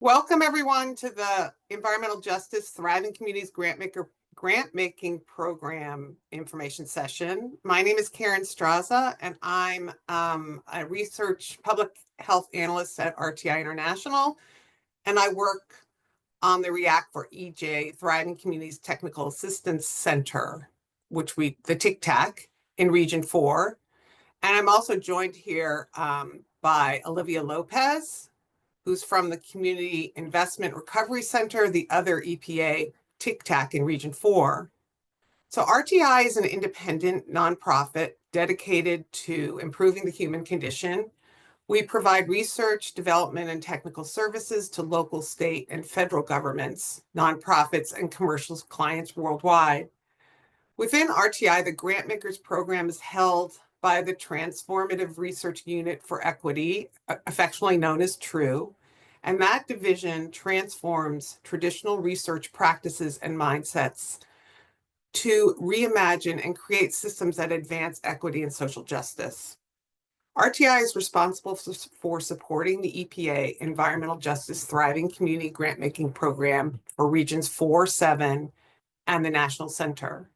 Welcome everyone to the Environmental Justice Thriving Communities Grantmaking Program information session. My name is Karen Straza, and I'm a research public health analyst at RTI International, and I work on the React for EJ Thriving Communities Technical Assistance Center, the TCTAC in Region 4. And I'm also joined here by Olivia Lopez, who's from the Community Investment Recovery Center, the other EPA TCTAC in Region 4. So RTI is an independent nonprofit dedicated to improving the human condition. We provide research, development, and technical services to local, state, and federal governments, nonprofits, and commercial clients worldwide. Within RTI, the Grantmakers Program is held by the Transformative Research Unit for Equity, affectionately known as TRUE, and that division transforms traditional research practices and mindsets to reimagine and create systems that advance equity and social justice. RTI is responsible for supporting the EPA Environmental Justice Thriving Community Grantmaking Program for Regions 4, 7, and the National Center.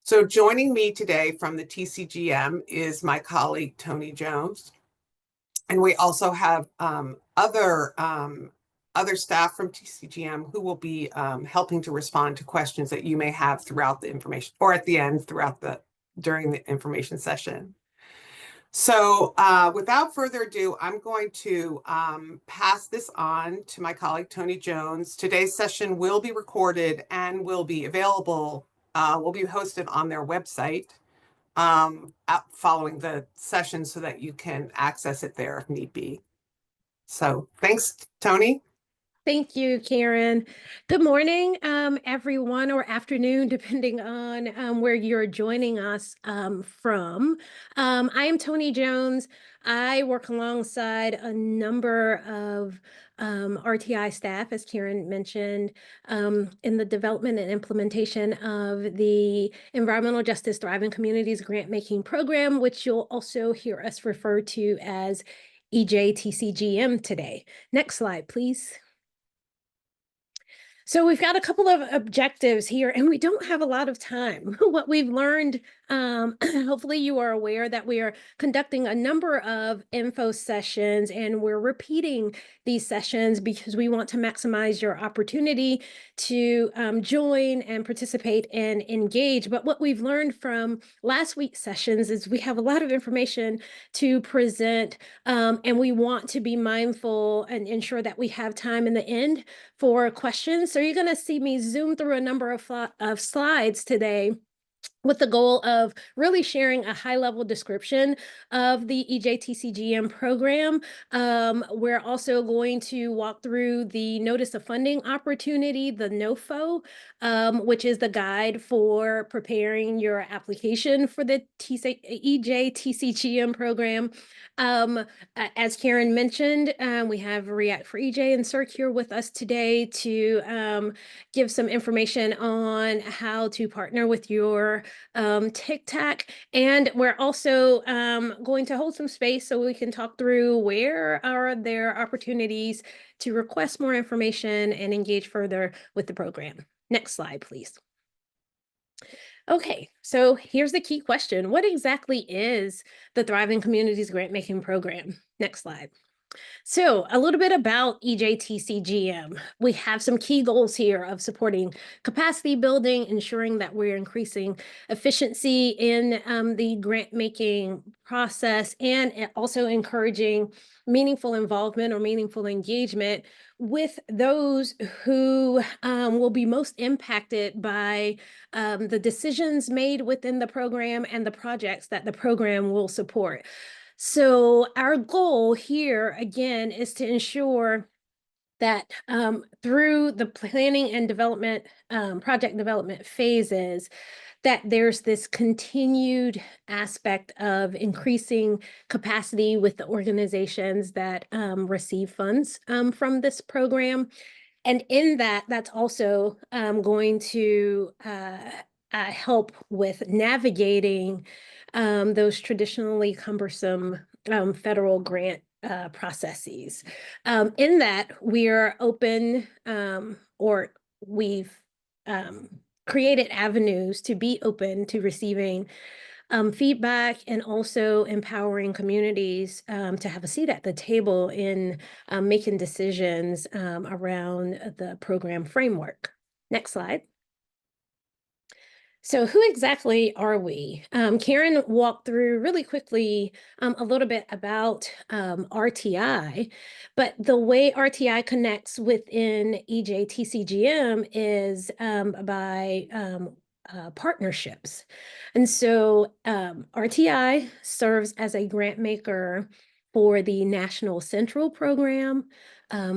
So joining me today from the TCGM is my colleague, Tony Jones. And we also have other staff from TCGM who will be helping to respond to questions that you may have throughout the information, or at the end during the information session. So without further ado, I'm going to pass this on to my colleague, Tony Jones. Today's session will be recorded and will be available, will be hosted on their website following the session so that you can access it there if need be. So thanks, Tony. Thank you, Karen. Good morning, everyone, or afternoon, depending on where you're joining us from. I am Tony Jones. I work alongside a number of RTI staff, as Karen mentioned, in the development and implementation of the Environmental Justice Thriving Communities Grantmaking Program, which you'll also hear us refer to as EJ-TCGM today. Next slide, please. So we've got a couple of objectives here, and we don't have a lot of time. What we've learned, hopefully you are aware that we are conducting a number of info sessions, and we're repeating these sessions because we want to maximize your opportunity to join and participate and engage. But what we've learned from last week's sessions is we have a lot of information to present, and we want to be mindful and ensure that we have time in the end for questions. So you're going to see me zoom through a number of slides today with the goal of really sharing a high-level description of the EJ-TCGM program. We're also going to walk through the Notice of Funding Opportunity, the NOFO, which is the guide for preparing your application for the EJ-TCGM program. As Karen mentioned, we have React for EJ and CERC here with us today to give some information on how to partner with your TCTAC, and we're also going to hold some space so we can talk through where are there opportunities to request more information and engage further with the program. Next slide, please. Okay, so here's the key question. What exactly is the Thriving Communities Grantmaking Program? Next slide. So a little bit about EJ-TCGM. We have some key goals here of supporting capacity building, ensuring that we're increasing efficiency in the grant making process, and also encouraging meaningful involvement or meaningful engagement with those who will be most impacted by the decisions made within the program and the projects that the program will support. So our goal here, again, is to ensure that through the planning and development, project development phases, that there's this continued aspect of increasing capacity with the organizations that receive funds from this program. And in that, that's also going to help with navigating those traditionally cumbersome federal grant processes. In that, we are open, or we've created avenues to be open to receiving feedback, and also empowering communities to have a seat at the table in making decisions around the program framework. Next slide. So who exactly are we? Karen walked through really quickly a little bit about RTI, but the way RTI connects within EJTCGM is by partnerships. And so RTI serves as a grant maker for the National Central Program,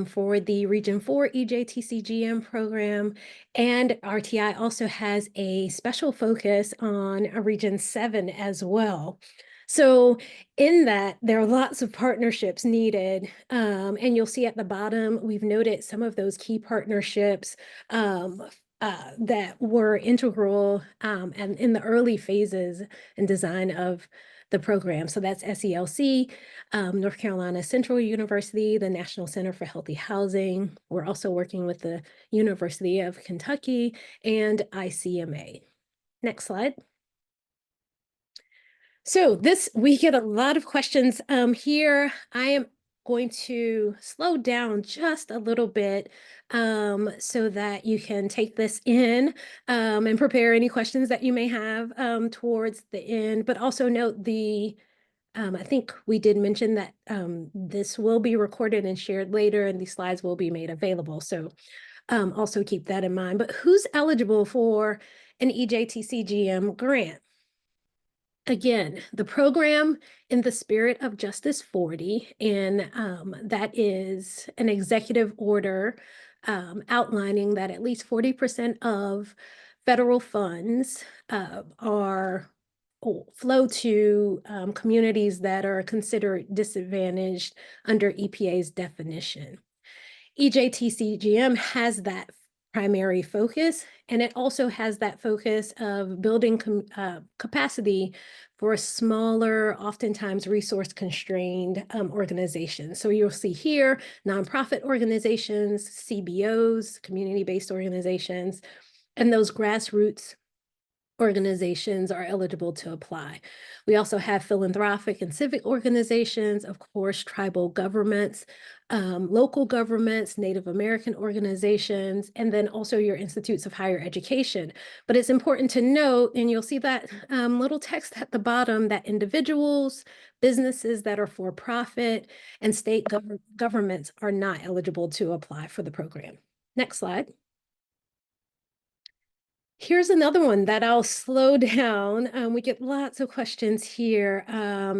for the Region 4 EJTCGM program, and RTI also has a special focus on a Region 7 as well. So in that, there are lots of partnerships needed. And you'll see at the bottom, we've noted some of those key partnerships that were integral and in the early phases and design of the program. So that's SELC, North Carolina Central University, the National Center for Healthy Housing. We're also working with the University of Kentucky and ICMA. Next slide. So we get a lot of questions here. I am going to slow down just a little bit so that you can take this in and prepare any questions that you may have towards the end, but also note I think we did mention that this will be recorded and shared later, and these slides will be made available. So also keep that in mind. But who's eligible for an EJTCGM grant? Again, the program in the spirit of Justice 40, and that is an executive order outlining that at least 40% of federal funds flow to communities that are considered disadvantaged under EPA's definition. EJTCGM has that primary focus, and it also has that focus of building capacity for smaller, oftentimes resource-constrained organizations. So you'll see here, nonprofit organizations, CBOs, community-based organizations, and those grassroots organizations are eligible to apply. We also have philanthropic and civic organizations, of course, tribal governments, local governments, Native American organizations, and then also your institutes of higher education. But it's important to note, and you'll see that little text at the bottom, that individuals, businesses that are for profit, and state governments are not eligible to apply for the program. Next slide. Here's another one that I'll slow down. We get lots of questions here,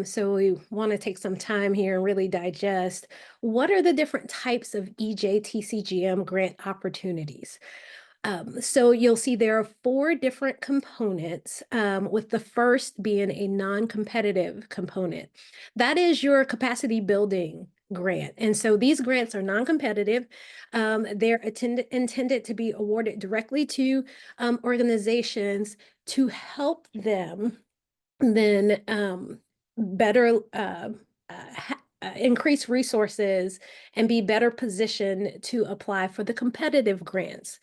so we want to take some time here and really digest. What are the different types of EJTCGM grant opportunities? So you'll see there are 4 different components, with the first being a non-competitive component. That is your capacity building grant. And so these grants are non-competitive. They're intended to be awarded directly to organizations to help them then better increase resources and be better positioned to apply for the competitive grants.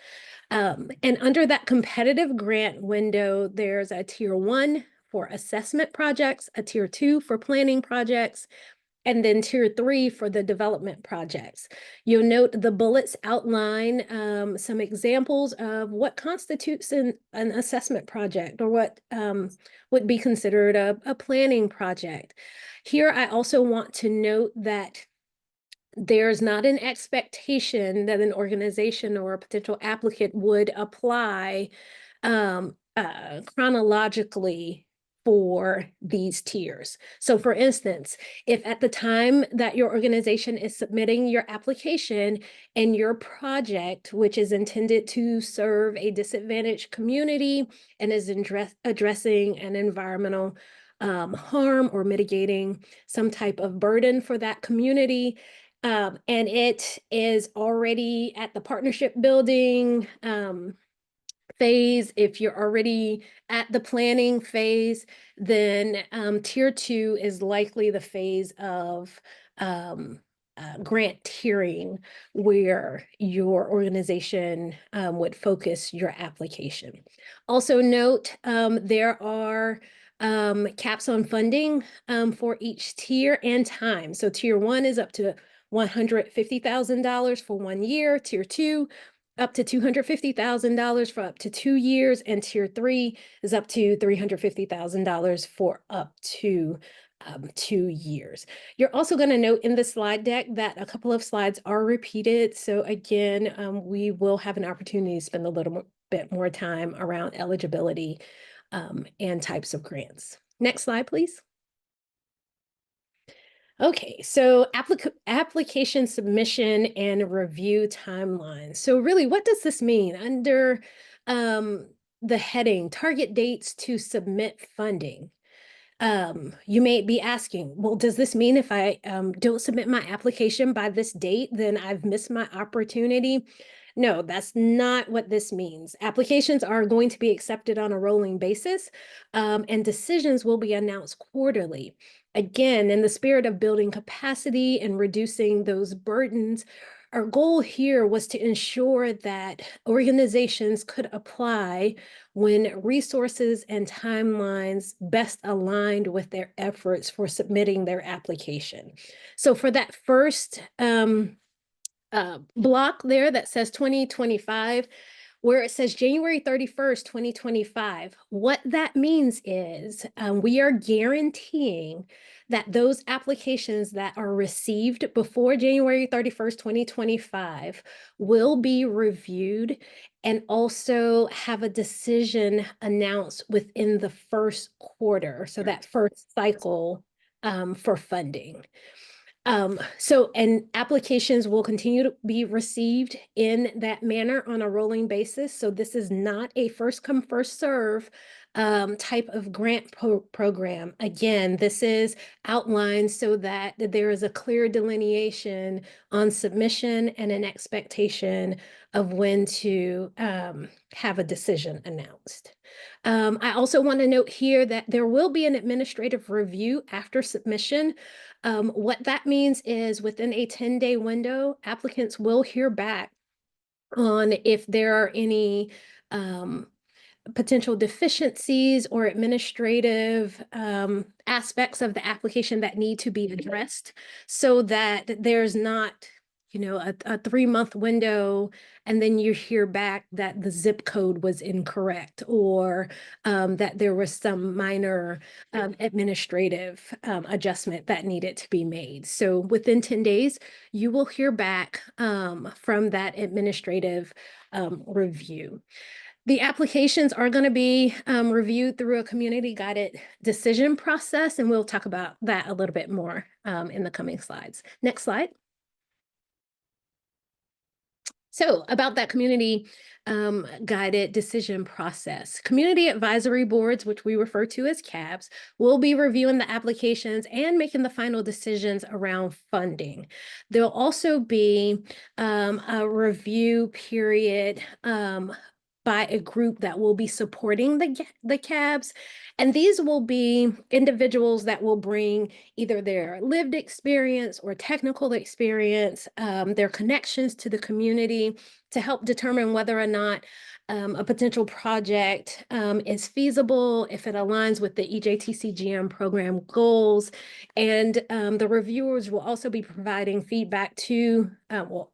And under that competitive grant window, there's a tier 1 for assessment projects, a tier 2 for planning projects, and then tier 3 for the development projects. You'll note the bullets outline some examples of what constitutes an assessment project, or what would be considered a planning project. Here, I also want to note that there's not an expectation that an organization or a potential applicant would apply chronologically for these tiers. So for instance, if at the time that your organization is submitting your application and your project, which is intended to serve a disadvantaged community and is addressing an environmental harm or mitigating some type of burden for that community, and it is already at the partnership building phase, if you're already at the planning phase, then tier 2 is likely the phase of grant tiering where your organization would focus your application. Also note, there are caps on funding for each tier and time. So tier 1 is up to $150,000 for 1 year, tier 2 up to $250,000 for up to 2 years, and tier 3 is up to $350,000 for up to 2 years. You're also going to note in the slide deck that a couple of slides are repeated. So again, we will have an opportunity to spend a little bit more time around eligibility and types of grants. Next slide, please. Okay, so application submission and review timeline. So really, what does this mean? Under the heading, target dates to submit funding. You may be asking, well, does this mean if I don't submit my application by this date, then I've missed my opportunity? No, that's not what this means. Applications are going to be accepted on a rolling basis, and decisions will be announced quarterly. Again, in the spirit of building capacity and reducing those burdens, our goal here was to ensure that organizations could apply when resources and timelines best aligned with their efforts for submitting their application. So for that first block there that says 2025, where it says January 31st, 2025, what that means is we are guaranteeing that those applications that are received before January 31st, 2025 will be reviewed and also have a decision announced within the first quarter. So that first cycle for funding. And applications will continue to be received in that manner on a rolling basis. So this is not a first come, first serve type of grant program. Again, this is outlined so that there is a clear delineation on submission and an expectation of when to have a decision announced. I also want to note here that there will be an administrative review after submission. What that means is within a 10-day window, applicants will hear back on if there are any potential deficiencies or administrative aspects of the application that need to be addressed so that there's not a 3-month window and then you hear back that the zip code was incorrect or that there was some minor administrative adjustment that needed to be made. So within 10 days, you will hear back from that administrative review. The applications are going to be reviewed through a community guided decision process, and we'll talk about that a little bit more in the coming slides. Next slide. So about that community guided decision process, community advisory boards, which we refer to as CABs, will be reviewing the applications and making the final decisions around funding. There'll also be a review period by a group that will be supporting the CABs. And these will be individuals that will bring either their lived experience or technical experience, their connections to the community to help determine whether or not a potential project is feasible, if it aligns with the EJTCGM program goals. And the reviewers will also be providing feedback to,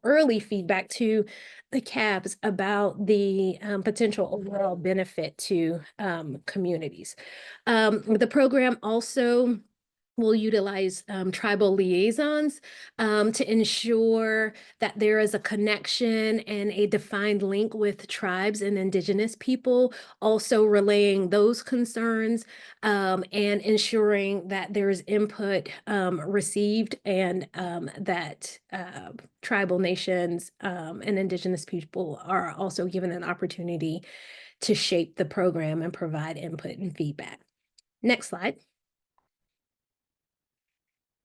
early feedback to the CABs about the potential overall benefit to communities. The program also will utilize tribal liaisons to ensure that there is a connection and a defined link with tribes and indigenous people, also relaying those concerns and ensuring that there is input received and that tribal nations and indigenous people are also given an opportunity to shape the program and provide input and feedback. Next slide.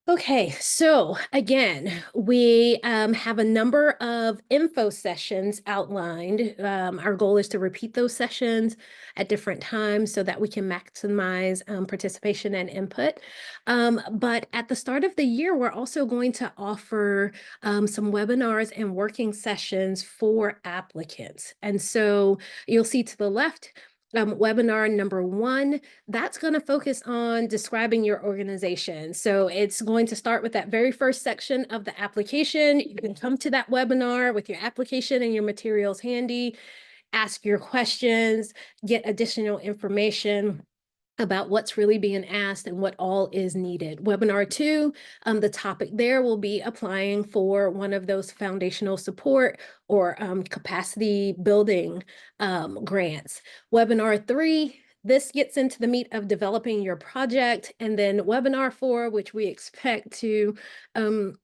Okay, so again, we have a number of info sessions outlined. Our goal is to repeat those sessions at different times so that we can maximize participation and input. But at the start of the year, we're also going to offer some webinars and working sessions for applicants. And so you'll see to the left, webinar number 1, that's going to focus on describing your organization. So it's going to start with that very first section of the application. You can come to that webinar with your application and your materials handy, ask your questions, get additional information about what's really being asked and what all is needed. Webinar 2, the topic there will be applying for one of those foundational support or capacity building grants. Webinar 3, this gets into the meat of developing your project. And then webinar 4, which we expect to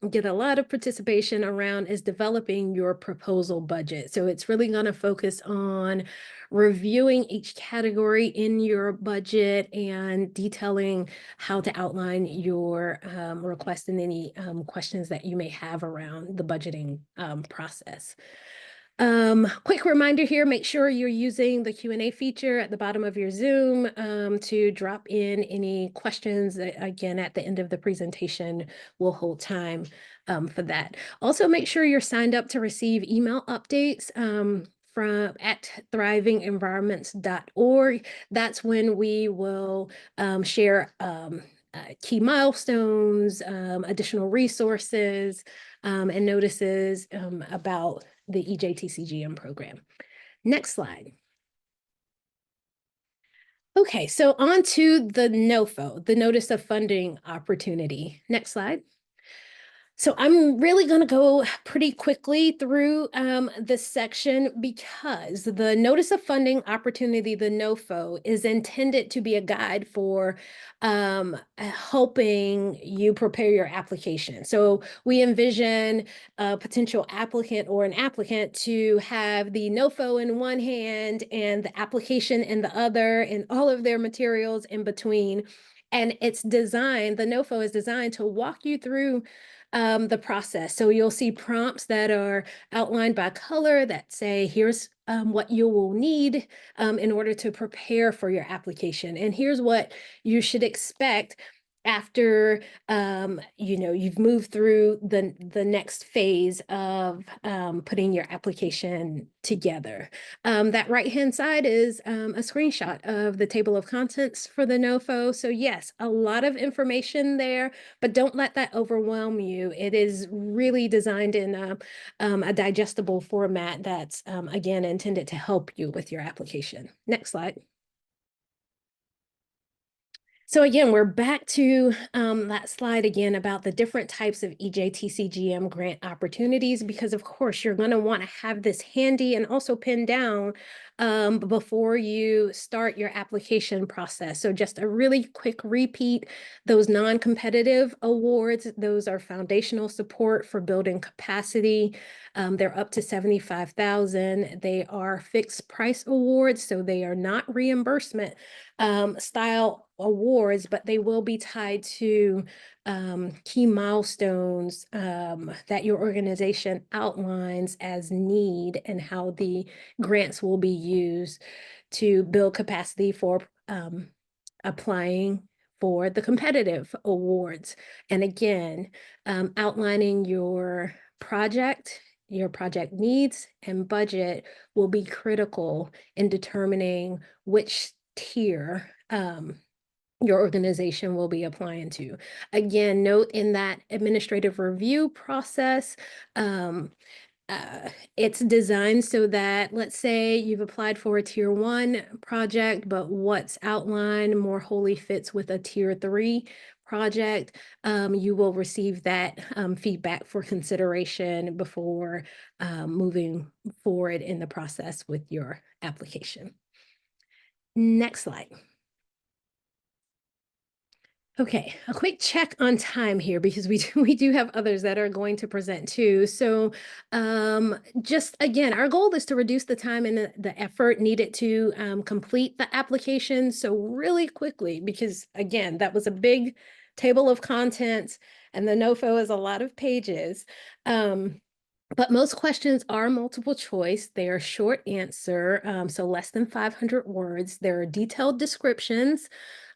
get a lot of participation around, is developing your proposal budget. So it's really going to focus on reviewing each category in your budget and detailing how to outline your request and any questions that you may have around the budgeting process. Quick reminder here, make sure you're using the Q&A feature at the bottom of your Zoom to drop in any questions. Again, at the end of the presentation, we'll hold time for that. Also, make sure you're signed up to receive email updates from at thrivingenvironments.org. That's when we will share key milestones, additional resources, and notices about the EJTCGM program. Next slide. Okay, so on to the NOFO, the Notice of Funding Opportunity. Next slide. So I'm really going to go pretty quickly through this section because the Notice of Funding Opportunity, the NOFO, is intended to be a guide for helping you prepare your application. So we envision a potential applicant or an applicant to have the NOFO in one hand and the application in the other and all of their materials in between. And it's designed, the NOFO is designed to walk you through the process. So you'll see prompts that are outlined by color that say, here's what you will need in order to prepare for your application. And here's what you should expect after you've moved through the next phase of putting your application together. That right-hand side is a screenshot of the table of contents for the NOFO. So yes, a lot of information there, but don't let that overwhelm you. It is really designed in a digestible format that's again intended to help you with your application. Next slide. So again, we're back to that slide again about the different types of EJTCGM grant opportunities, because of course you're going to want to have this handy and also pinned down before you start your application process. So just a really quick repeat, those non-competitive awards, those are foundational support for building capacity. They're up to $75,000. They are fixed price awards, so they are not reimbursement style awards, but they will be tied to key milestones that your organization outlines as need and how the grants will be used to build capacity for applying for the competitive awards. And again, outlining your project needs and budget will be critical in determining which tier your organization will be applying to. Again, note in that administrative review process, it's designed so that, let's say you've applied for a tier 1 project, but what's outlined more wholly fits with a tier 3 project, you will receive that feedback for consideration before moving forward in the process with your application. Next slide. Okay, a quick check on time here because we do have others that are going to present too. So just again, our goal is to reduce the time and the effort needed to complete the application. So really quickly, because again, that was a big table of contents and the NOFO is a lot of pages. But most questions are multiple choice. They are short answer, so less than 500 words. There are detailed descriptions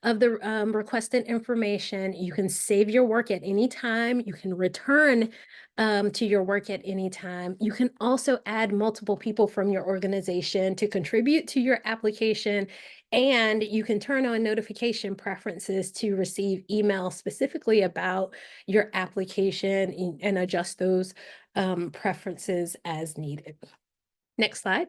of the requested information. You can save your work at any time. You can return to your work at any time. You can also add multiple people from your organization to contribute to your application, and you can turn on notification preferences to receive emails specifically about your application and adjust those preferences as needed. Next slide.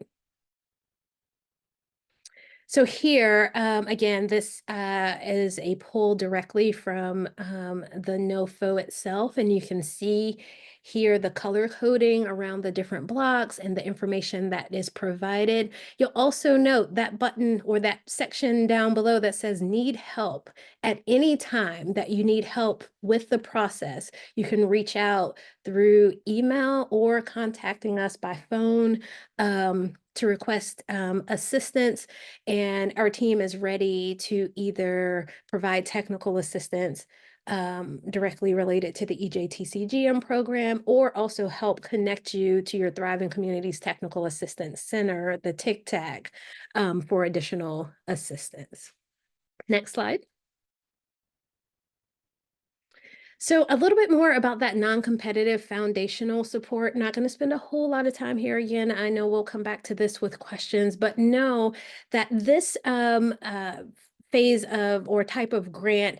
So here, again, this is a pull directly from the NOFO itself, and you can see here the color coding around the different blocks and the information that is provided. You'll also note that button or that section down below that says need help. At any time that you need help with the process, you can reach out through email or contacting us by phone to request assistance, and our team is ready to either provide technical assistance directly related to the EJTCGM program, or also help connect you to your Thriving Communities Technical Assistance Center, the TCTAC, for additional assistance. Next slide. So a little bit more about that non-competitive foundational support. Not going to spend a whole lot of time here again. I know we'll come back to this with questions, but know that this phase of or type of grant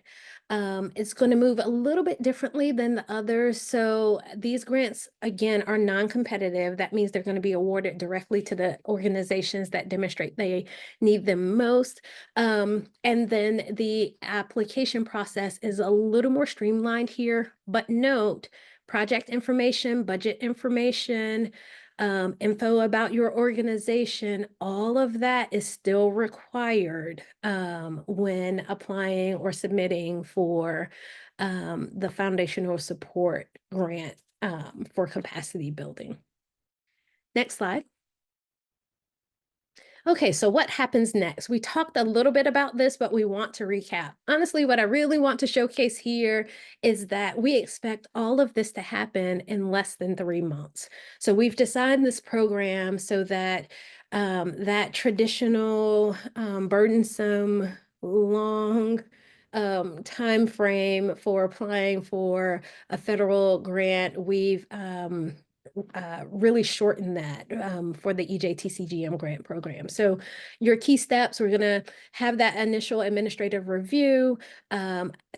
is going to move a little bit differently than the others. So these grants, again, are non-competitive. That means they're going to be awarded directly to the organizations that demonstrate they need them most. And then the application process is a little more streamlined here, but note project information, budget information, info about your organization, all of that is still required when applying or submitting for the foundational support grant for capacity building. Next slide. Okay, so what happens next? We talked a little bit about this, but we want to recap. Honestly, what I really want to showcase here is that we expect all of this to happen in less than 3 months. So we've designed this program so that that traditional, burdensome, long time frame for applying for a federal grant, we've really shorten that for the EJTCGM grant program. So your key steps, we're going to have that initial administrative review,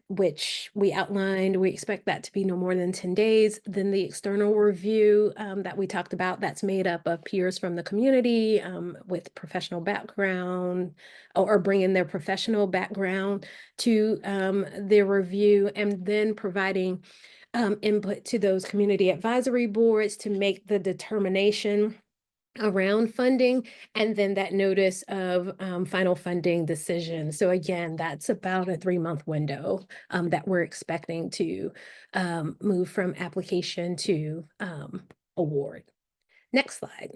which we outlined. We expect that to be no more than 10 days. Then the external review that we talked about, that's made up of peers from the community with professional background or bringing their professional background to their review, and then providing input to those community advisory boards to make the determination around funding, and then that notice of final funding decision. So again, that's about a 3-month window that we're expecting to move from application to award. Next slide.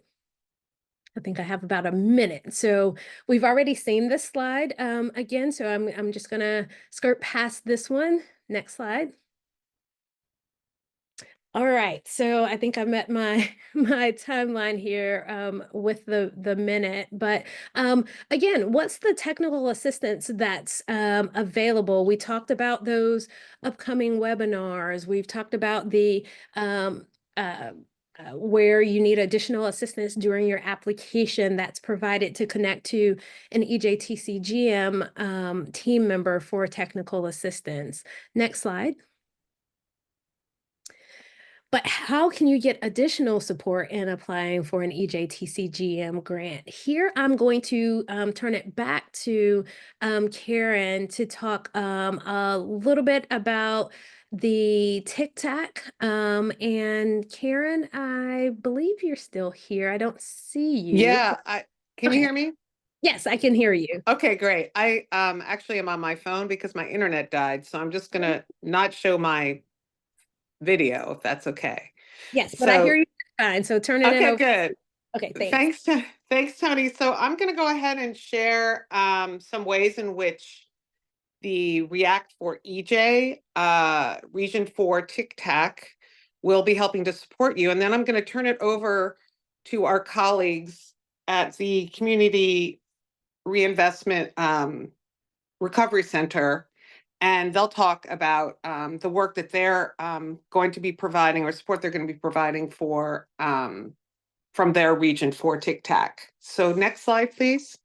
I think I have about a minute. So we've already seen this slide again, so I'm just gonna skirt past this one. Next slide. All right, so I think I met my my timeline here with the minute, but again, what's the technical assistance that's available? We talked about those upcoming webinars. We've talked about the where you need additional assistance during your application that's provided to connect to an EJTCGM team member for technical assistance. Next slide. But how can you get additional support in applying for an EJTCGM grant? Here, I'm going to turn it back to Karen to talk a little bit about the TCTAC. And Karen, I believe you're still here. I don't see you. Yeah, can you Okay. hear me? Yes, I can hear you. Okay, great. I actually am on my phone because my internet died, so I'm just gonna not show my video if that's okay. Yes, but I hear you fine. So turn it in Okay, over. good. Okay, thanks. Thanks, Tony. So I'm going to go ahead and share some ways in which the React for EJ, Region 4 TCTAC will be helping to support you. And then I'm going to turn it over to our colleagues at the Community Reinvestment Recovery Center, and they'll talk about the work that they're going to be providing, or support they're going to be providing for from their Region 4 TCTAC. So next slide, please.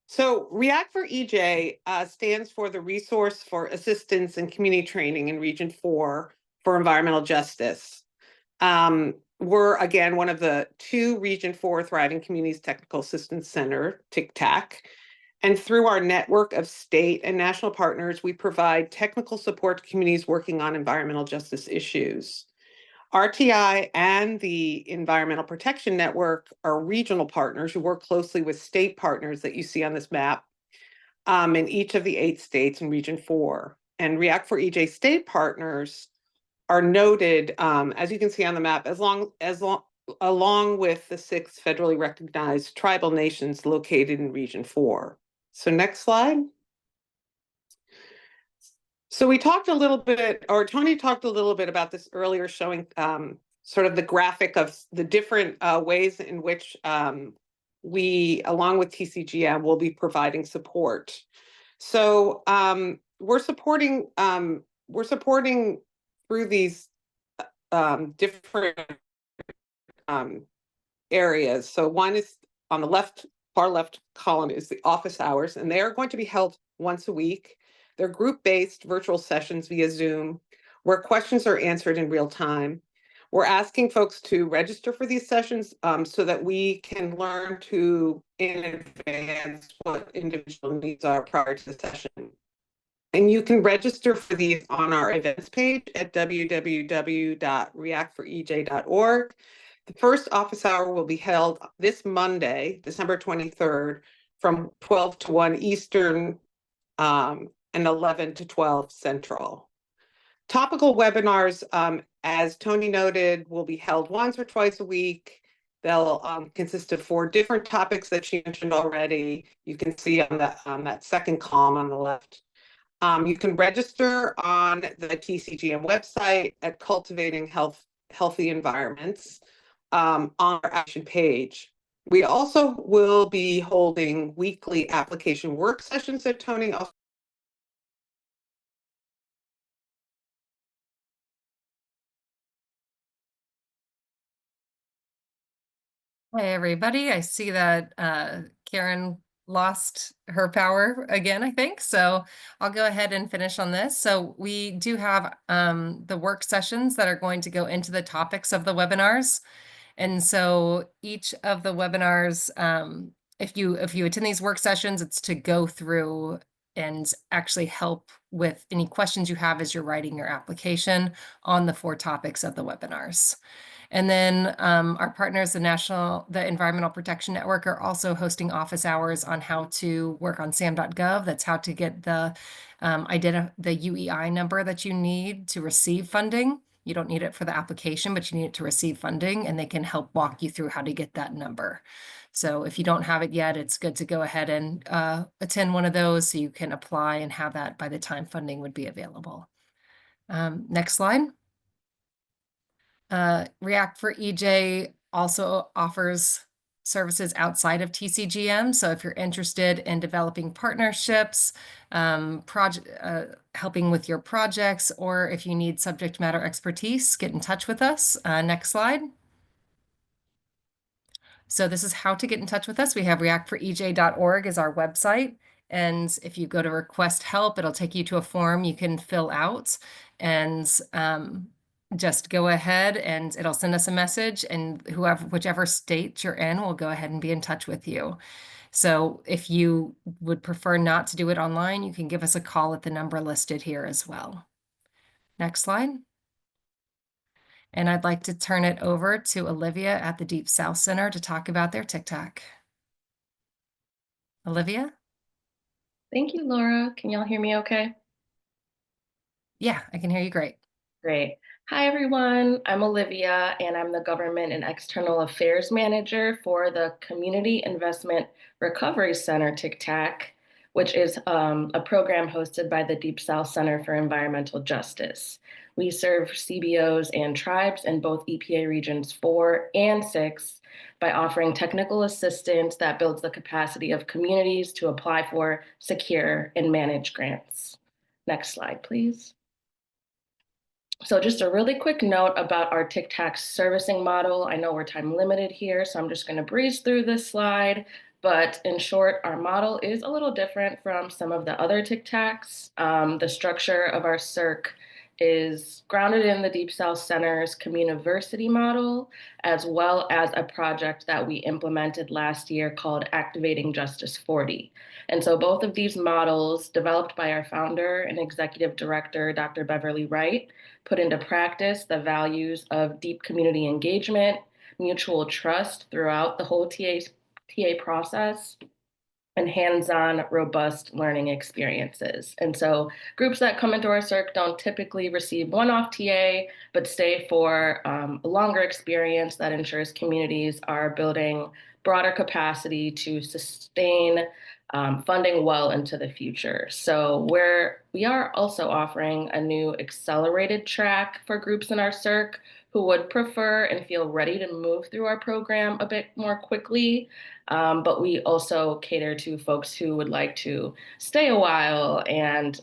So React for EJ stands for the Resource for Assistance and Community Training in Region 4 for Environmental Justice. We're, again, one of the 2 Region 4 Thriving Communities Technical Assistance Center, TCTAC. And through our network of state and national partners, we provide technical support to communities working on environmental justice issues. RTI and the Environmental Protection Network are regional partners who work closely with state partners that you see on this map in each of the 8 states in Region 4. And React for EJ state partners are noted, as you can see on the map, along with the 6 federally recognized tribal nations located in Region 4. So next slide. So we talked a little bit, or Tony talked a little bit about this earlier, showing sort of the graphic of the different ways in which we, along with TCGM, will be providing support. So we're supporting through these different areas. So one is on the left, far left column is the office hours, and they are going to be held once a week. They're group-based virtual sessions via Zoom, where questions are answered in real time. We're asking folks to register for these sessions so that we can learn to, in advance, what individual needs are prior to the session. And you can register for these on our events page at www.reactforej.org. The first office hour will be held this Monday, December 23rd, from 12 to 1 Eastern and 11 to 12 Central. Topical webinars, as Tony noted, will be held once or twice a week. They'll consist of 4 different topics that she mentioned already. You can see on that second column on the left. You can register on the TCGM website at Cultivating Healthy Environments on our action page. We also will be holding weekly application work sessions that Tony also. Hi, everybody. I see that Karen lost her power again, I think. So I'll go ahead and finish on this. So we do have the work sessions that are going to go into the topics of the webinars. And so each of the webinars, if you attend these work sessions, it's to go through and actually help with any questions you have as you're writing your application on the 4 topics of the webinars. And then our partners, the Environmental Protection Network, are also hosting office hours on how to work on sam.gov. That's how to get the UEI number that you need to receive funding. You don't need it for the application, but you need it to receive funding, and they can help walk you through how to get that number. So if you don't have it yet, it's good to go ahead and attend one of those so you can apply and have that by the time funding would be available. Next slide. React for EJ also offers services outside of TCGM. So if you're interested in developing partnerships, helping with your projects, or if you need subject matter expertise, get in touch with us. Next slide. So this is how to get in touch with us. We have reactforej.org as our website. And if you go to request help, it'll take you to a form you can fill out, and just go ahead and it'll send us a message, and whichever state you're in will go ahead and be in touch with you. So if you would prefer not to do it online, you can give us a call at the number listed here as well. Next slide. And I'd like to turn it over to Olivia at the Deep South Center to talk about their TCTAC. Olivia? Thank you, Laura. Can y'all hear me okay? Yeah, I can hear you great. Great. Hi, everyone. I'm Olivia, and I'm the Government and External Affairs Manager for the Community Investment Recovery Center, TCTAC. which is a program hosted by the Deep South Center for Environmental Justice. We serve CBOs and tribes in both EPA regions 4 and 6 by offering technical assistance that builds the capacity of communities to apply for, secure, and manage grants. Next slide, please. So just a really quick note about our TCTAC servicing model. I know we're time limited here, so I'm just going to breeze through this slide. But in short, our model is a little different from some of the other TCTACs. The structure of our CIRC is grounded in the Deep South Center's Communiversity model, as well as a project that we implemented last year called Activating Justice 40. And so both of these models, developed by our founder and executive director, Dr. Beverly Wright, put into practice the values of deep community engagement, mutual trust throughout the whole TA process, and hands-on, robust learning experiences. And so groups that come into our CIRC don't typically receive one-off TA, but stay for a longer experience that ensures communities are building broader capacity to sustain funding well into the future. So we are also offering a new accelerated track for groups in our CIRC who would prefer and feel ready to move through our program a bit more quickly. But we also cater to folks who would like to stay a while and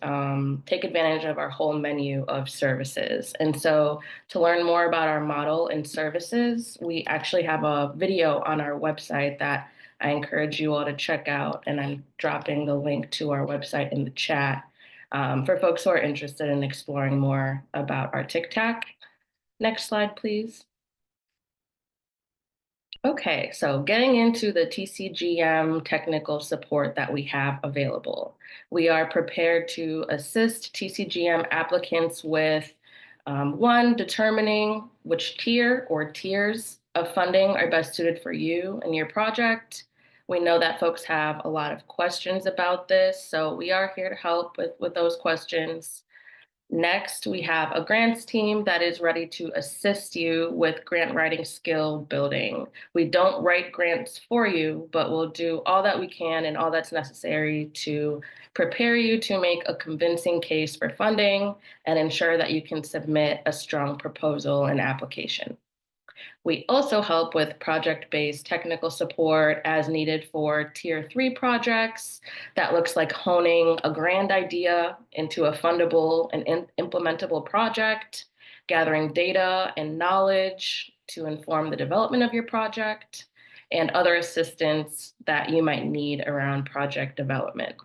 take advantage of our whole menu of services. And so to learn more about our model and services, we actually have a video on our website that I encourage you all to check out, and I'm dropping the link to our website in the chat for folks who are interested in exploring more about our TCTAC. Next slide, please. Okay, so getting into the TCGM technical support that we have available. We are prepared to assist TCGM applicants with one, determining which tier or tiers of funding are best suited for you and your project. We know that folks have a lot of questions about this, so we are here to help with those questions. Next, we have a grants team that is ready to assist you with grant writing skill building. We don't write grants for you, but we'll do all that we can and all that's necessary to prepare you to make a convincing case for funding and ensure that you can submit a strong proposal and application. We also help with project-based technical support as needed for Tier 3 projects. That looks like honing a grand idea into a fundable and implementable project, gathering data and knowledge to inform the development of your project, and other assistance that you might need around project development.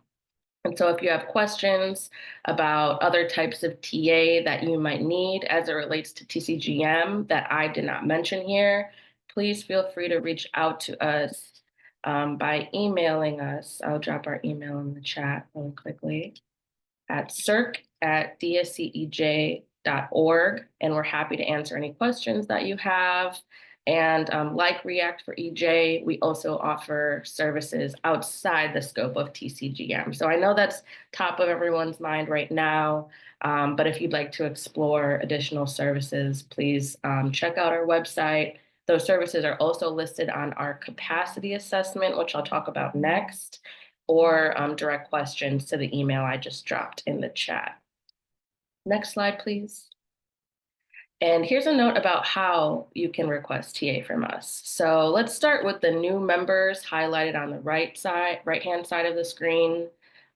And so if you have questions about other types of TA that you might need as it relates to TCGM that I did not mention here, please feel free to reach out to us by emailing us. I'll drop our email in the chat really quickly at circ@dscej.org, and we're happy to answer any questions that you have. And like React for EJ, we also offer services outside the scope of TCGM. So I know that's top of everyone's mind right now, but if you'd like to explore additional services, please check out our website. Those services are also listed on our capacity assessment, which I'll talk about next, or direct questions to the email I just dropped in the chat. Next slide, please. And here's a note about how you can request TA from us. So let's start with the new members highlighted on the right-hand side of the screen.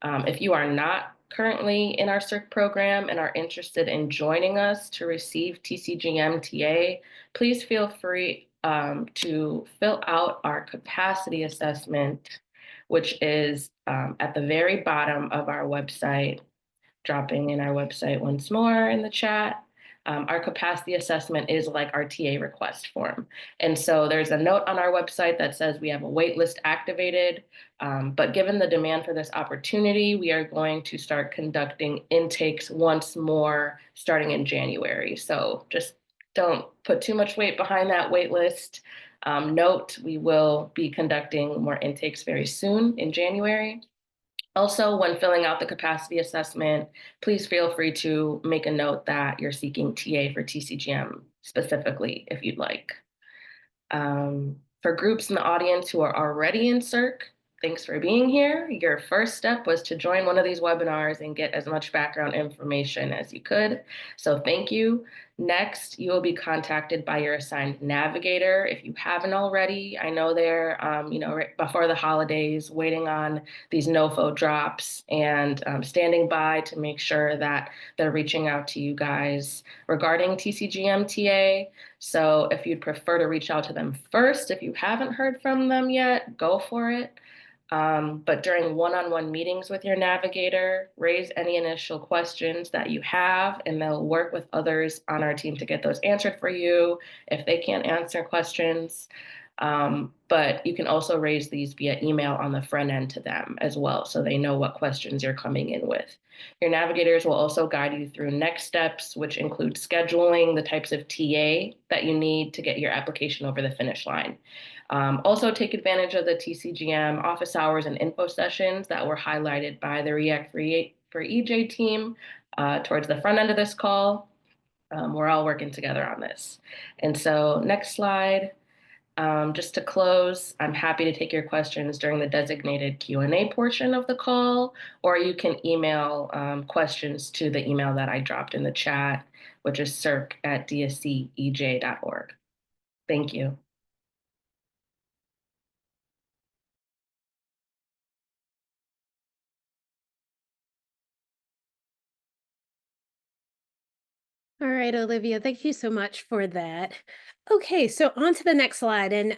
If you are not currently in our CIRC program and are interested in joining us to receive TCGM TA, please feel free to fill out our capacity assessment, which is at the very bottom of our website, dropping in our website once more in the chat. Our capacity assessment is like our TA request form. And so there's a note on our website that says we have a wait list activated, but given the demand for this opportunity, we are going to start conducting intakes once more starting in January. So just don't put too much weight behind that wait list. Note, we will be conducting more intakes very soon in January. Also, when filling out the capacity assessment, please feel free to make a note that you're seeking TA for TCGM specifically, if you'd like. For groups in the audience who are already in CIRC, Thanks for being here. Your first step was to join one of these webinars and get as much background information as you could. So thank you. Next, you will be contacted by your assigned navigator if you haven't already. I know they're, right before the holidays, waiting on these NOFO drops and standing by to make sure that they're reaching out to you guys regarding TCGM TA. So if you'd prefer to reach out to them first, if you haven't heard from them yet, go for it. But during one-on-one meetings with your navigator, raise any initial questions that you have, and they'll work with others on our team to get those answered for you if they can't answer questions. But you can also raise these via email on the front end to them as well, so they know what questions you're coming in with. Your navigators will also guide you through next steps, which include scheduling the types of TA that you need to get your application over the finish line. Also take advantage of the TCGM office hours and info sessions that were highlighted by the React for EJ team towards the front end of this call. We're all working together on this. And so next slide. Just to close, I'm happy to take your questions during the designated Q&A portion of the call, or you can email questions to the email that I dropped in the chat, which is circ@dscej.org. Thank you. All right, Olivia, thank you so much for that. Okay, so on to the next slide, and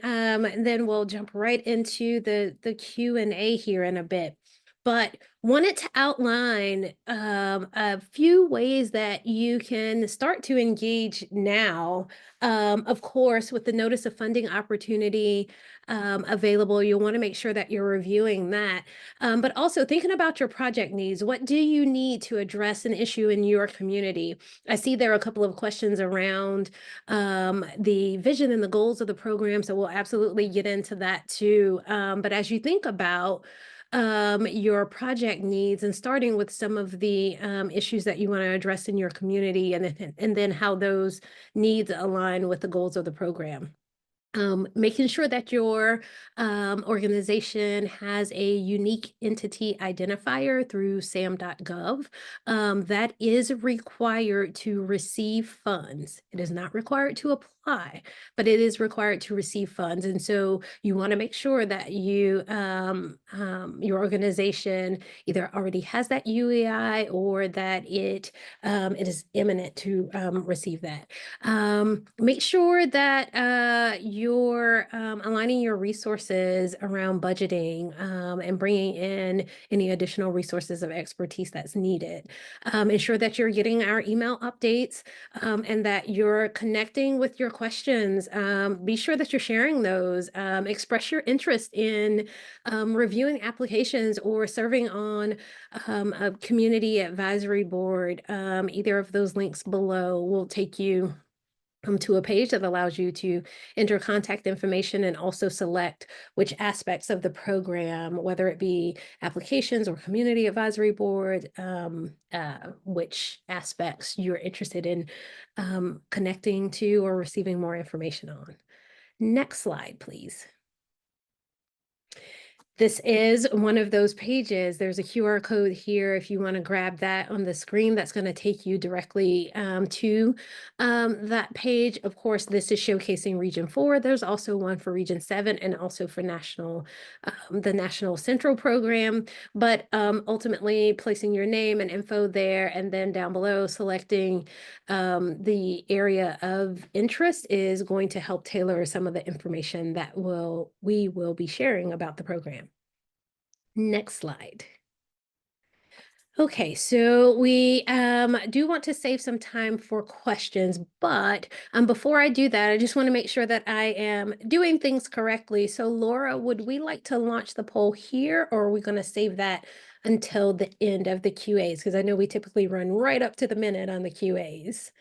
then we'll jump right into the Q&A here in a bit. But wanted to outline a few ways that you can start to engage now. Of course, with the notice of funding opportunity available, you'll want to make sure that you're reviewing that. But also thinking about your project needs. What do you need to address an issue in your community? I see there are a couple of questions around the vision and the goals of the program, so we'll absolutely get into that too. But as you think about your project needs and starting with some of the issues that you want to address in your community, and then how those needs align with the goals of the program. Making sure that your organization has a unique entity identifier through sam.gov. That is required to receive funds. It is not required to apply, but it is required to receive funds. And so you want to make sure that your organization either already has that UEI or that it is imminent to receive that. Make sure that you're aligning your resources around budgeting and bringing in any additional resources of expertise that's needed. Ensure that you're getting our email updates and that you're connecting with your questions. Be sure that you're sharing those. Express your interest in reviewing applications or serving on a community advisory board. Either of those links below will take you to a page that allows you to enter contact information and also select which aspects of the program, whether it be applications or community advisory board, which aspects you're interested in connecting to or receiving more information on. Next slide, please. This is one of those pages. There's a QR code here. If you want to grab that on the screen, that's going to take you directly to that page. Of course, this is showcasing Region 4. There's also one for Region 7 and also for the National Central Program. But ultimately, placing your name and info there, and then down below, selecting the area of interest is going to help tailor some of the information that we will be sharing about the program. Next slide. Okay, so we do want to save some time for questions, but before I do that, I just want to make sure that I am doing things correctly. So Laura, would we like to launch the poll here, or are we going to save that until the end of the QAs? Because I know we typically run right up to the minute on the QAs.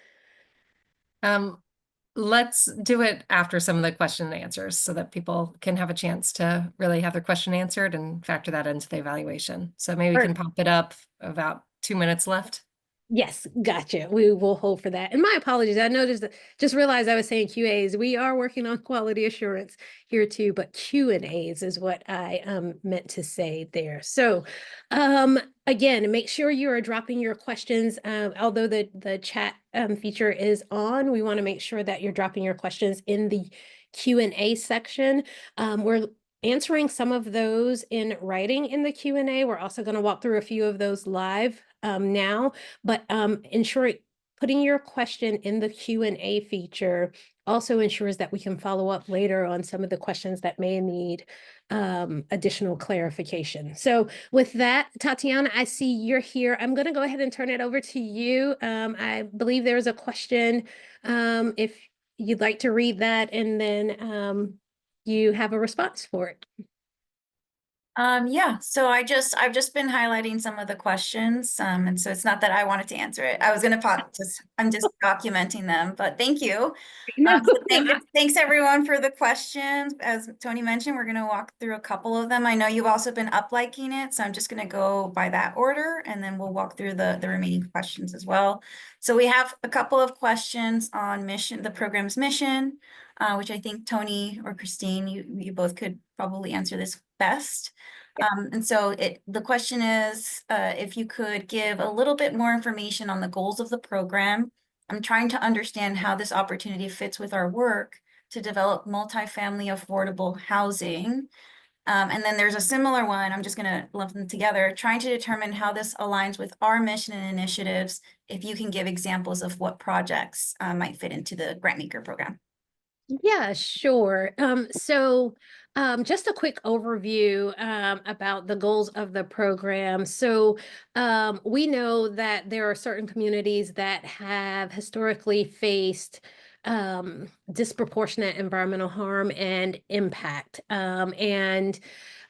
Let's do it after some of the question and answers so that people can have a chance to really have their question answered and factor that into the evaluation. So maybe we can pop it up about 2 minutes left. Yes, gotcha. We will hold for that. And my apologies. I noticed that, just realized I was saying QAs. We are working on quality assurance here too, but Q&As is what I meant to say there. So again, make sure you are dropping your questions. Although the chat feature is on, we want to make sure that you're dropping your questions in the Q&A section. We're answering some of those in writing in the Q&A. We're also going to walk through a few of those live now, but ensure putting your question in the Q&A feature also ensures that we can follow up later on some of the questions that may need additional clarification. So with that, Tatiana, I see you're here. I'm going to go ahead and turn it over to you. I believe there's a question. If you'd like to read that, and then you have a response for it. Yeah, so I've just been highlighting some of the questions, and so it's not that I wanted to answer it. I was gonna I'm just documenting them, but thank you. So thanks everyone for the questions. As Tony mentioned, we're gonna walk through a couple of them. I know you've also been up-liking it, so I'm just gonna go by that order, and then we'll walk through the remaining questions as well. So we have a couple of questions on the program's mission, which I think Tony or Christine, you both could probably answer this best. And so the question is, if you could give a little bit more information on the goals of the program. I'm trying to understand how this opportunity fits with our work to develop multifamily affordable housing. And then there's a similar one, I'm just gonna lump them together, trying to determine how this aligns with our mission and initiatives, if you can give examples of what projects might fit into the Grantmaker program. Yeah, sure. So just a quick overview about the goals of the program. So we know that there are certain communities that have historically faced disproportionate environmental harm and impact. And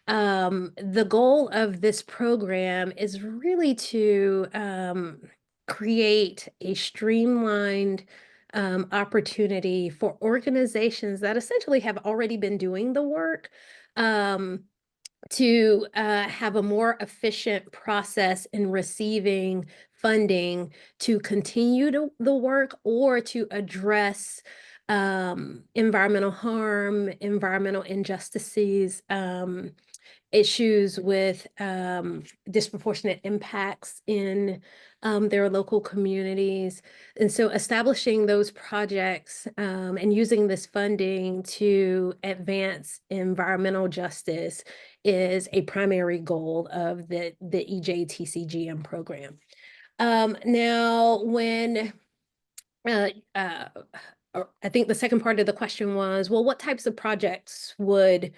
the goal of this program is really to create a streamlined opportunity for organizations that essentially have already been doing the work to have a more efficient process in receiving funding to continue the work or to address environmental harm, environmental injustices, issues with disproportionate impacts in their local communities. And so establishing those projects and using this funding to advance environmental justice is a primary goal of the EJTCGM program. Now, when I think the second part of the question was, well, what types of projects would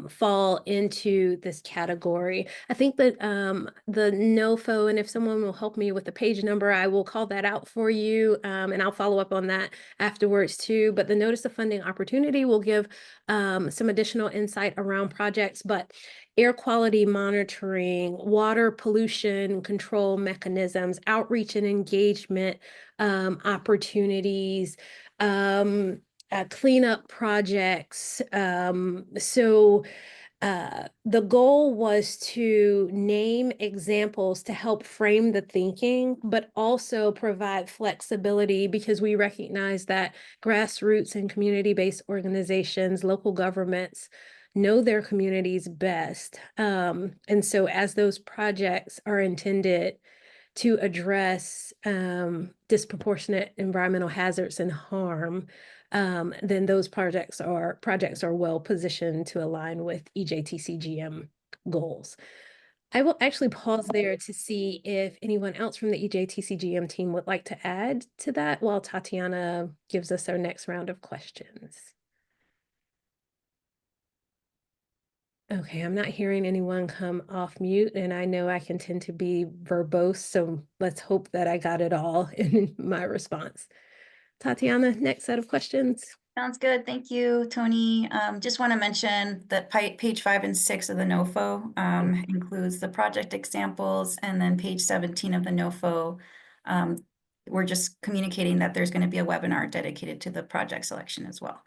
fall into this category? I think that the NOFO, and if someone will help me with the page number, I will call that out for you, and I'll follow up on that afterwards too. But the Notice of Funding Opportunity will give some additional insight around projects, but air quality monitoring, water pollution control mechanisms, outreach and engagement opportunities, cleanup projects. So the goal was to name examples to help frame the thinking, but also provide flexibility, because we recognize that grassroots and community-based organizations, local governments, know their communities best. And so as those projects are intended to address disproportionate environmental hazards and harm, then those projects are well positioned to align with EJTCGM goals. I will actually pause there to see if anyone else from the EJTCGM team would like to add to that while Tatiana gives us our next round of questions. Okay, I'm not hearing anyone come off mute, and I know I can tend to be verbose, so let's hope that I got it all in my response. Tatiana, next set of questions. Sounds good. Thank you, Tony. Just want to mention that page 5 and 6 of the NOFO includes the project examples, and then page 17 of the NOFO, we're just communicating that there's going to be a webinar dedicated to the project selection as well.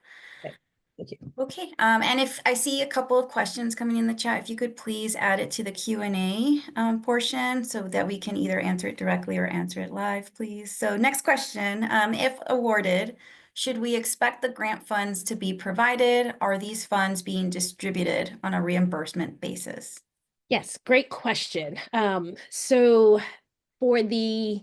Okay. Thank you. Okay, and if I see a couple of questions coming in the chat, if you could please add it to the Q&A portion so that we can either answer it directly or answer it live, please. So next question, if awarded, should we expect the grant funds to be provided? Are these funds being distributed on a reimbursement basis? Yes, great question. So for the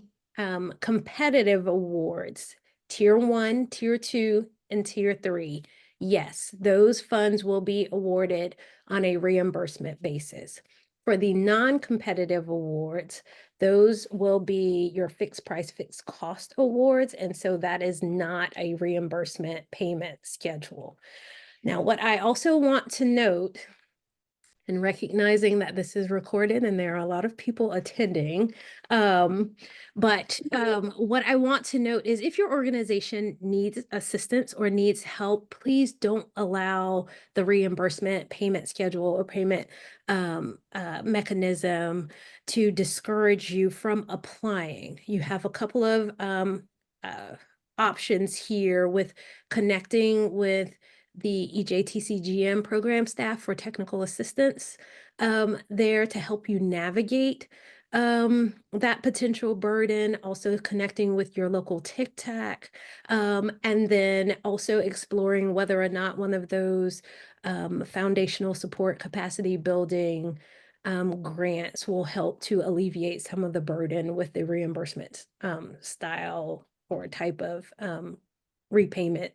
competitive awards, Tier 1, Tier 2, and Tier 3, yes, those funds will be awarded on a reimbursement basis. For the non-competitive awards, those will be your fixed price, fixed cost awards, and so that is not a reimbursement payment schedule. Now, what I also want to note, and recognizing that this is recorded and there are a lot of people attending. What I want to note is if your organization needs assistance or needs help, please don't allow the reimbursement payment schedule or payment mechanism to discourage you from applying. You have a couple of options here with connecting with the EJTCGM program staff for technical assistance there to help you navigate that potential burden, also connecting with your local TCTAC, and then also exploring whether or not one of those foundational support capacity building grants will help to alleviate some of the burden with the reimbursement style or type of repayment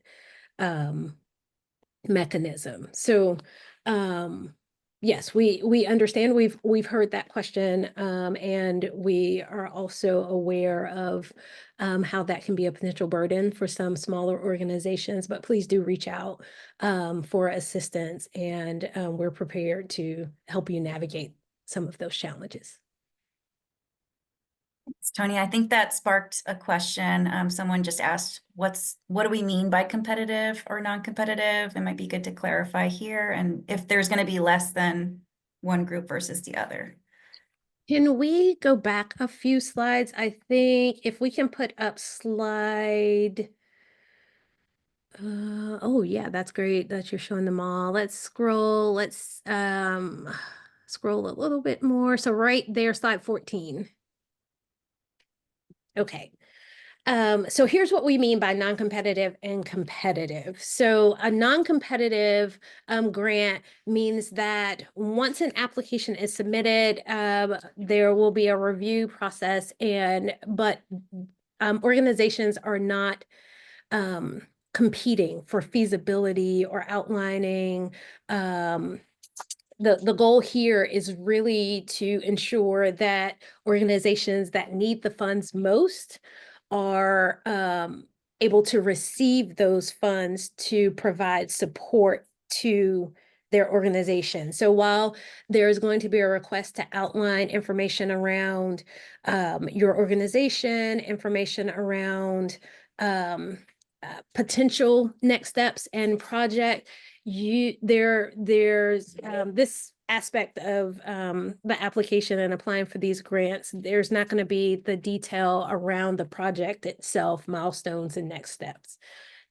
mechanism. So yes, we understand, we've heard that question, and we are also aware of how that can be a potential burden for some smaller organizations, but please do reach out for assistance, and we're prepared to help you navigate some of those challenges. Thanks, Tony. I think that sparked a question. Someone just asked, what do we mean by competitive or non-competitive? It might be good to clarify here, and if there's going to be less than one group versus the other. Can we go back a few slides? I think if we can put up slide. Oh yeah, that's great that you're showing them all. Let's scroll. Let's scroll a little bit more. So right there, slide 14. Okay. So here's what we mean by non-competitive and competitive. So a non-competitive grant means that once an application is submitted, there will be a review process, but organizations are not competing for feasibility or outlining. The goal here is really to ensure that organizations that need the funds most are able to receive those funds to provide support to their organization. So while there's going to be a request to outline information around your organization, information around potential next steps and project, there's this aspect of the application and applying for these grants. There's not going to be the detail around the project itself, milestones and next steps.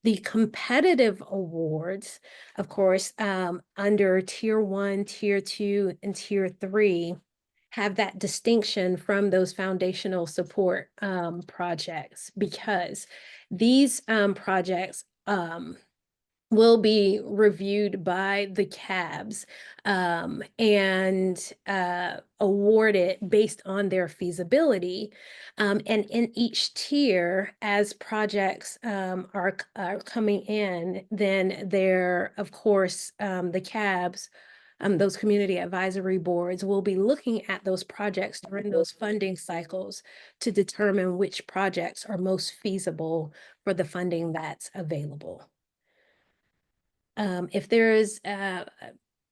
The competitive awards, of course, under Tier 1, Tier 2, and Tier 3, have that distinction from those foundational support projects, because these projects will be reviewed by the CABs and awarded based on their feasibility. And in each tier, as projects are coming in, then there, of course, the CABs, those community advisory boards, will be looking at those projects during those funding cycles to determine which projects are most feasible for the funding that's available. If there is a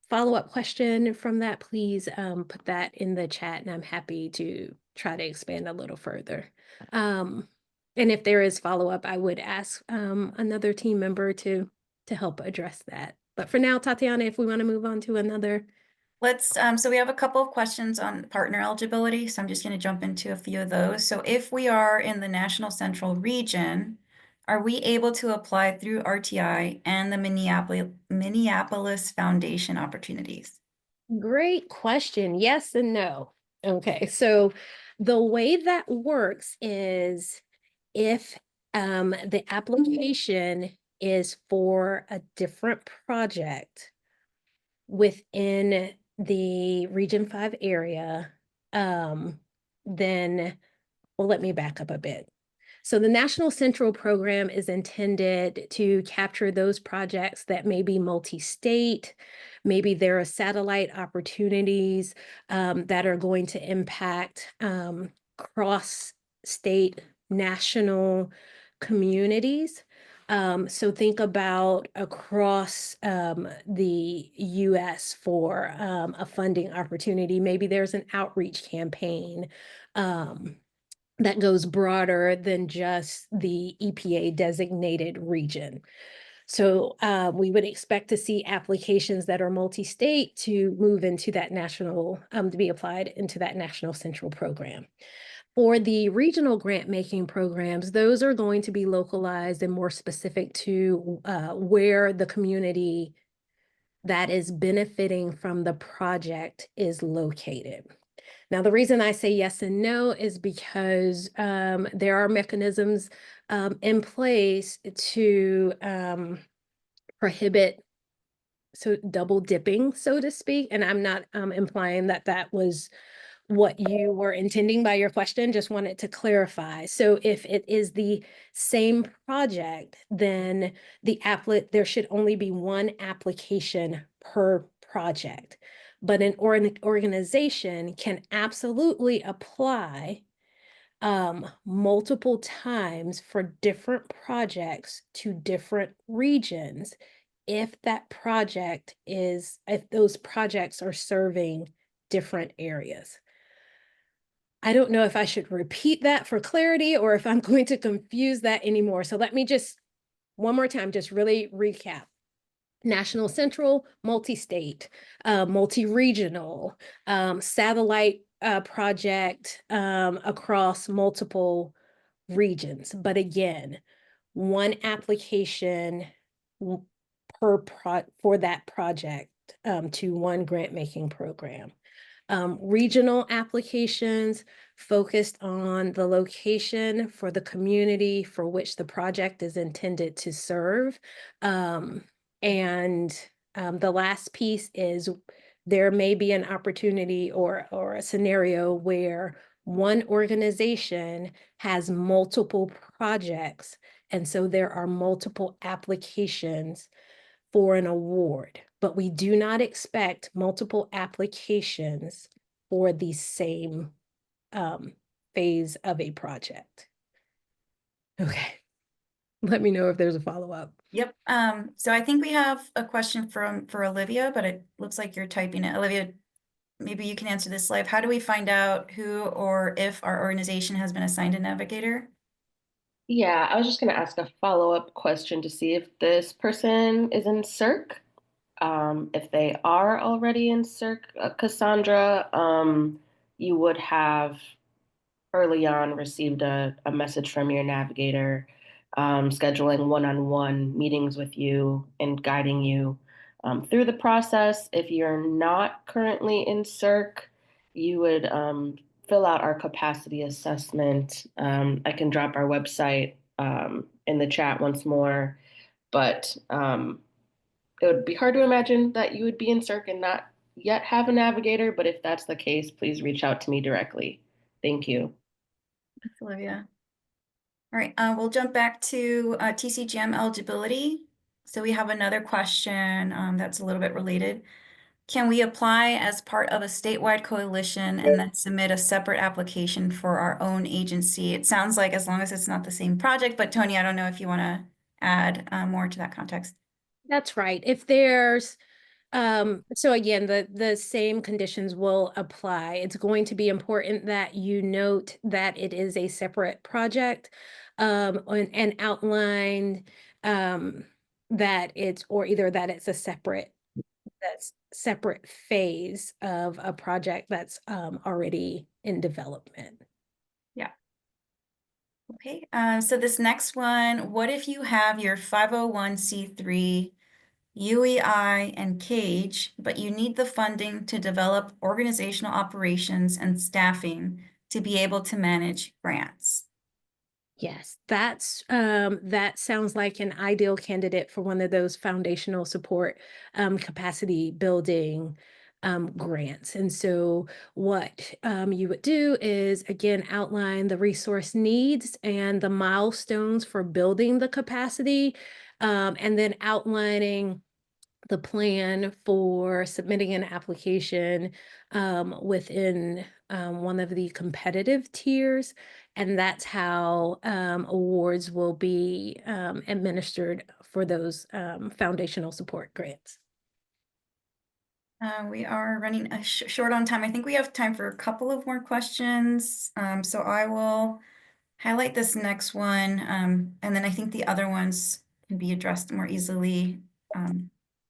follow-up question from that, please put that in the chat, and I'm happy to try to expand a little further. And if there is follow-up, I would ask another team member to help address that. But for now, Tatiana, if we want to move on to another. Let's, so we have a couple of questions on partner eligibility, so I'm just going to jump into a few of those. So if we are in the National Central region, Are we able to apply through RTI and the Minneapolis Foundation opportunities? Great question. Yes and no. Okay, so the way that works is if the application is for a different project within the Region 5 area, then, well, let me back up a bit. So the National Central Program is intended to capture those projects that may be multi-state, maybe there are satellite opportunities that are going to impact cross-state, national communities. So think about across the US for a funding opportunity. Maybe there's an outreach campaign that goes broader than just the EPA designated region. So we would expect to see applications that are multi-state to move into that national, to be applied into that National Central Program. For the regional grant making programs, those are going to be localized and more specific to where the community that is benefiting from the project is located. Now, the reason I say yes and no is because there are mechanisms in place to prohibit double dipping, so to speak. And I'm not implying that that was what you were intending by your question, just wanted to clarify. So if it is the same project, then there should only be one application per project. But an organization can absolutely apply multiple times for different projects to different regions if those projects are serving different areas. I don't know if I should repeat that for clarity or if I'm going to confuse that anymore. So let me just, one more time, just really recap. National Central, multi-state, multi-regional, satellite project across multiple regions. But again, one application for that project to one grant making program. Regional applications focused on the location for the community for which the project is intended to serve. And the last piece is there may be an opportunity or a scenario where one organization has multiple projects, and so there are multiple applications for an award, but we do not expect multiple applications for the same phase of a project. Okay, let me know if there's a follow-up. Yep. So I think we have a question for Olivia, but it looks like you're typing it. Olivia, maybe you can answer this live. How do we find out who or if our organization has been assigned a navigator? Yeah, I was just going to ask a follow-up question to see if this person is in CERC. If they are already in CERC, Cassandra, you would have early on received a message from your navigator, scheduling one-on-one meetings with you and guiding you through the process. If you're not currently in CERC, you would fill out our capacity assessment. I can drop our website in the chat once more, but it would be hard to imagine that you would be in CERC and not yet have a navigator, but if that's the case, please reach out to me directly. Thank you. Thanks, Olivia. All right, we'll jump back to TCGM eligibility. So we have another question that's a little bit related. Can we apply as part of a statewide coalition and then submit a separate application for our own agency? It sounds like as long as it's not the same project, but Tony, I don't know if you want to add more to that context. That's right. If there's, so again, the same conditions will apply. It's going to be important that you note that it is a separate project and outline that it's, or either that it's a separate phase of a project that's already in development. Yeah. Okay, so this next one, what if you have your 501c3 UEI and CAGE, but you need the funding to develop organizational operations and staffing to be able to manage grants? Yes, that sounds like an ideal candidate for one of those foundational support capacity building grants. And so what you would do is, again, outline the resource needs and the milestones for building the capacity, and then outlining the plan for submitting an application within one of the competitive tiers. And that's how awards will be administered for those foundational support grants. We are running short on time. I think we have time for a couple of more questions. So I will highlight this next one, and then I think the other ones can be addressed more easily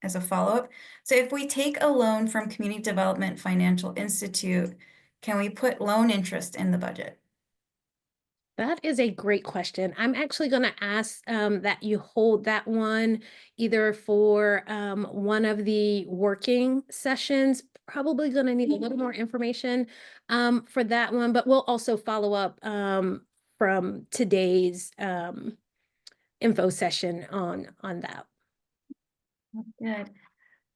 as a follow-up. So if we take a loan from Community Development Financial Institute, can we put loan interest in the budget? That is a great question. I'm actually going to ask that you hold that one either for one of the working sessions. Probably going to need a little more information for that one, but we'll also follow up from today's info session on that. Good.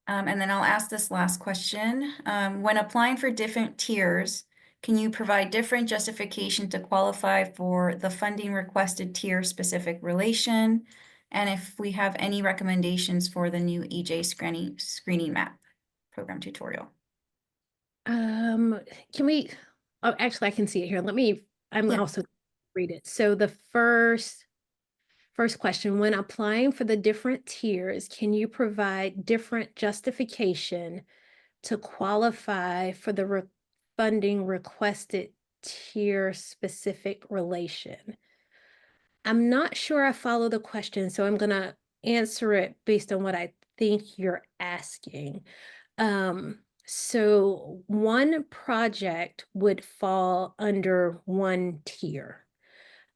And then I'll ask this last question. When applying for different tiers, can you provide different justification to qualify for the funding requested tier specific relation? And if we have any recommendations for the new EJ screening map program tutorial? Can we, oh, actually I can see it here. I'm Yeah. also read it. So the first question, when applying for the different tiers, can you provide different justification to qualify for the funding requested tier specific relation? I'm not sure I follow the question, so I'm going to answer it based on what I think you're asking. So one project would fall under one tier.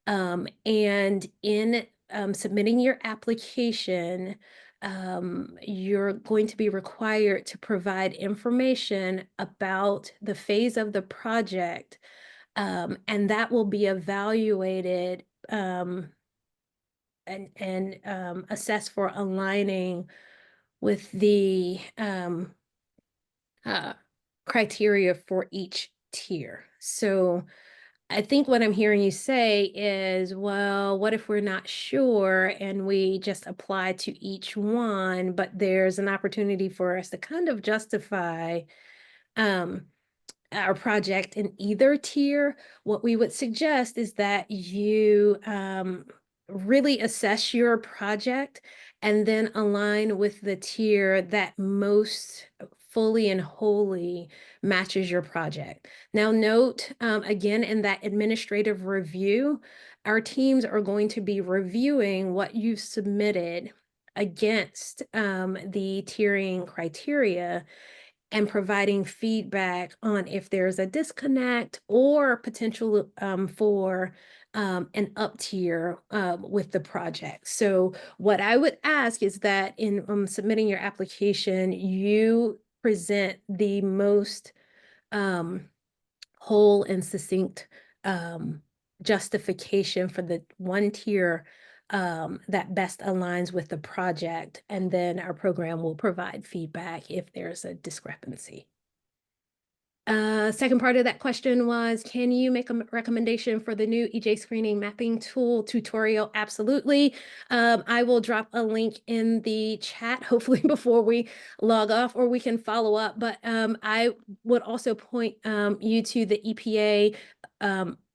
And in submitting your application, you're going to be required to provide information about the phase of the project, and that will be evaluated and assessed for aligning with the criteria for each tier. So I think what I'm hearing you say is, well, what if we're not sure and we just apply to each one, but there's an opportunity for us to kind of justify our project in either tier? What we would suggest is that you really assess your project and then align with the tier that most fully and wholly matches your project. Now note, again, in that administrative review, our teams are going to be reviewing what you've submitted against the tiering criteria and providing feedback on if there's a disconnect or potential for an up tier with the project. So what I would ask is that in submitting your application, you present the most whole and succinct justification for the one tier that best aligns with the project, and then our program will provide feedback if there's a discrepancy. Second part of that question was, can you make a recommendation for the new EJ screening mapping tool tutorial? Absolutely. I will drop a link in the chat, hopefully before we log off, or we can follow up. But I would also point you to the EPA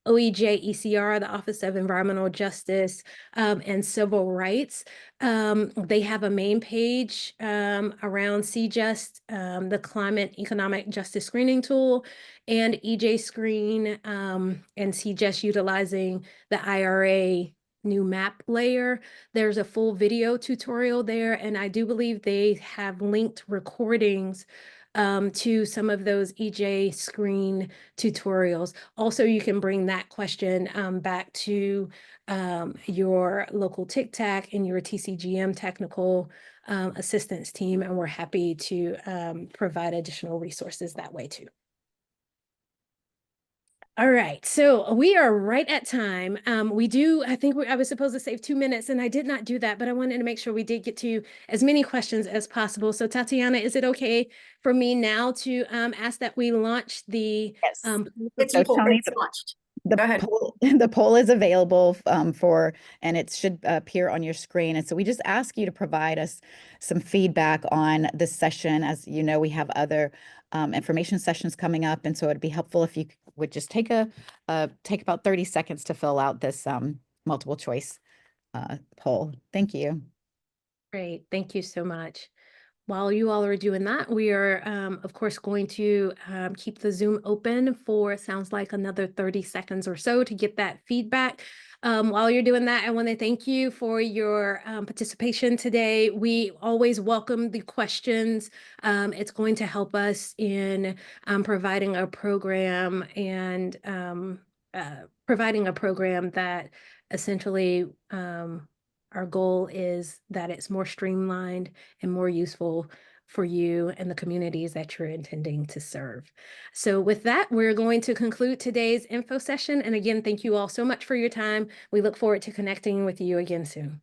OEJ ECR, the Office of Environmental Justice and Civil Rights. They have a main page around CJUST, the Climate Economic Justice Screening Tool, and EJ Screen and CJUST utilizing the IRA new map layer. There's a full video tutorial there, and I do believe they have linked recordings to some of those EJ screen tutorials. Also, you can bring that question back to your local TCTAC and your TCGM technical assistance team, and we're happy to provide additional resources that way too. All right, so we are right at time. I think I was supposed to save 2 minutes and I did not do that, but I wanted to make sure we did get to as many questions as possible. So Tatiana, is it okay for me now to ask that we launch the Yes. It's So Tony, launched. the Go ahead. the poll is available and it should appear on your screen. And so we just ask you to provide us some feedback on this session. As you know, we have other information sessions coming up. And so it'd be helpful if you would just take about 30 seconds to fill out this multiple choice poll. Thank you. Great, thank you so much. While you all are doing that, we are, of course, going to keep the Zoom open for, sounds like, another 30 seconds or so to get that feedback. While you're doing that, I want to thank you for your participation today. We always welcome the questions. It's going to help us in providing a program and providing a program that essentially our goal is that it's more streamlined and more useful for you and the communities that you're intending to serve. So with that, we're going to conclude today's info session. And again, thank you all so much for your time. We look forward to connecting with you again soon.